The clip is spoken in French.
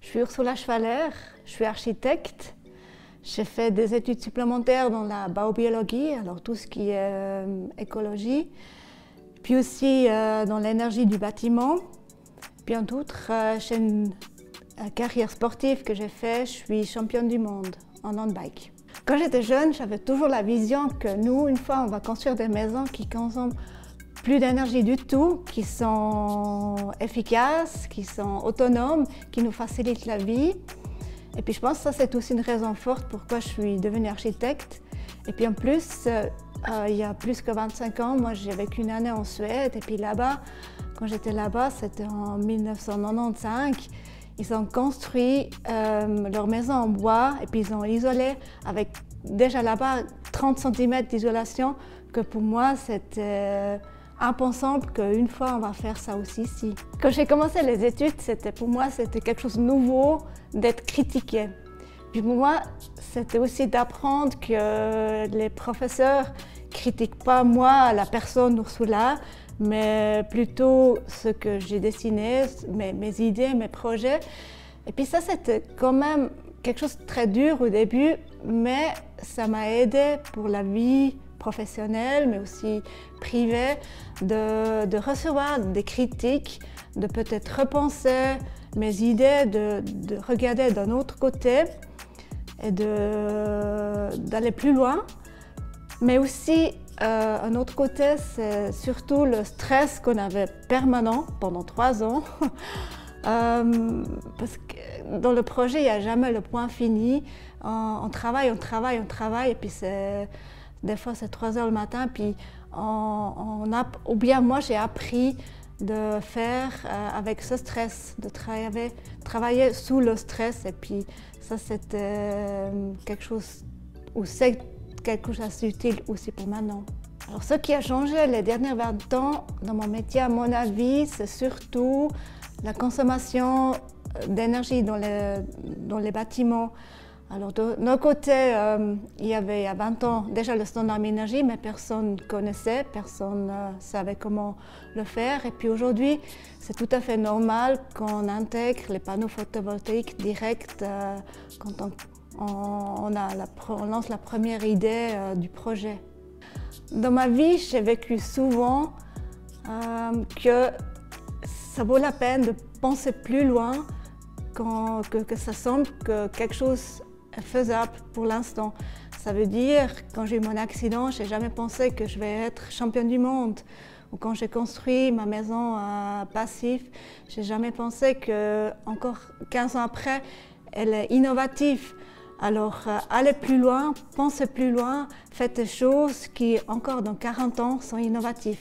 Je suis Ursula Schwaller, je suis architecte. J'ai fait des études supplémentaires dans la biobiologie, alors tout ce qui est écologie, puis aussi dans l'énergie du bâtiment. Puis en outre, j'ai une carrière sportive que j'ai faite, je suis championne du monde en handbike. Quand j'étais jeune, j'avais toujours la vision que nous, une fois, on va construire des maisons qui consomment plus d'énergie du tout, qui sont efficaces, qui sont autonomes, qui nous facilitent la vie. Et puis je pense que ça, c'est aussi une raison forte pourquoi je suis devenue architecte. Et puis en plus, il y a plus que 25 ans, moi j'ai vécu une année en Suède. Et puis là-bas, quand j'étais là-bas, c'était en 1995, ils ont construit leur maison en bois et puis ils ont isolé avec déjà là-bas 30 cm d'isolation, que pour moi c'était impensable qu'une fois on va faire ça aussi ici. Quand j'ai commencé les études, pour moi c'était quelque chose de nouveau d'être critiqué. Puis pour moi, c'était aussi d'apprendre que les professeurs critiquent pas moi, la personne Ursula, mais plutôt ce que j'ai dessiné, mes idées, mes projets. Et puis ça, c'était quand même quelque chose de très dur au début, mais ça m'a aidé pour la vie professionnelle, mais aussi privée, de recevoir des critiques, de peut-être repenser mes idées, de regarder d'un autre côté et d'aller plus loin. Mais aussi, un autre côté, c'est surtout le stress qu'on avait permanent pendant 3 ans. Parce que dans le projet, il n'y a jamais le point fini. On travaille, et puis des fois c'est 3 heures le matin, puis ou bien moi j'ai appris de faire avec ce stress, de travailler sous le stress, et puis ça c'était quelque chose, ou c'est quelque chose d'utile aussi pour maintenant. Alors ce qui a changé les derniers 20 ans dans mon métier, à mon avis, c'est surtout la consommation d'énergie dans les bâtiments. Alors d'un côté, il y avait il y a 20 ans déjà le standard énergie, mais personne ne connaissait, personne ne savait comment le faire. Et puis aujourd'hui, c'est tout à fait normal qu'on intègre les panneaux photovoltaïques directs quand on lance la première idée du projet. Dans ma vie, j'ai vécu souvent que ça vaut la peine de penser plus loin, que ça semble que quelque chose est faisable pour l'instant. Ça veut dire, quand j'ai eu mon accident, je n'ai jamais pensé que je vais être championne du monde. Ou quand j'ai construit ma maison à Passif, je n'ai jamais pensé qu'encore 15 ans après, elle est innovative. Alors, allez plus loin, pensez plus loin, faites des choses qui, encore dans 40 ans, sont innovatives.